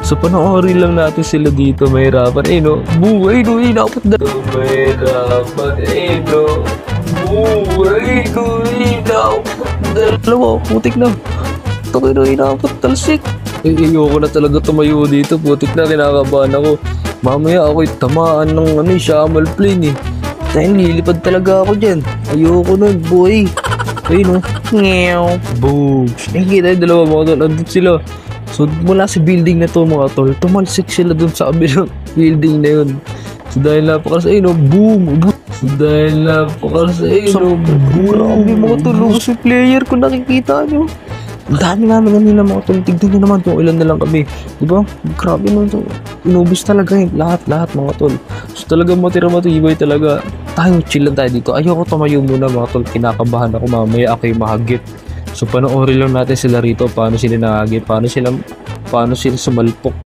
So panoorin lang natin sila dito, mahirapan. Eh no, buhay no, inapot na. Mahirapan, eh no, buhay no, inapot na. Dalawa, putik na. Takay no, inapot, talsik. Eh, ayoko na talaga tumayo dito, putik na, kinakabahan ako. Mamaya ako'y tamaan ng shamal plane eh. Dahil nilipad talaga ako dyan. Ayoko nun, boy. Ayun o. Ngew. Boom. Nakikita yung dalawa mga tol. Andun sila. So mula sa building na to mga tol, tumalsik sila dun sa kabilang building na yun. So dahil napakalas, ayun o. Boom. So dahil napakalas, ayun o. Boom. Grabe mga tol. Kasi player ko nakikita nyo. Ang dami namin kanina mga tol. Tignan nyo naman kung ilan na lang kami. Diba? Grabe naman to. Inubos talaga yun. Lahat mga tol. So talaga matira-matibay talaga. Tayo, chill lang tayo dito. Ayoko tumayo muna mga tol. Kinakabahan ako mamaya ako'y mahagip. So panoorin lang natin sila rito. Paano sila nahagip. Paano sila sumalpok.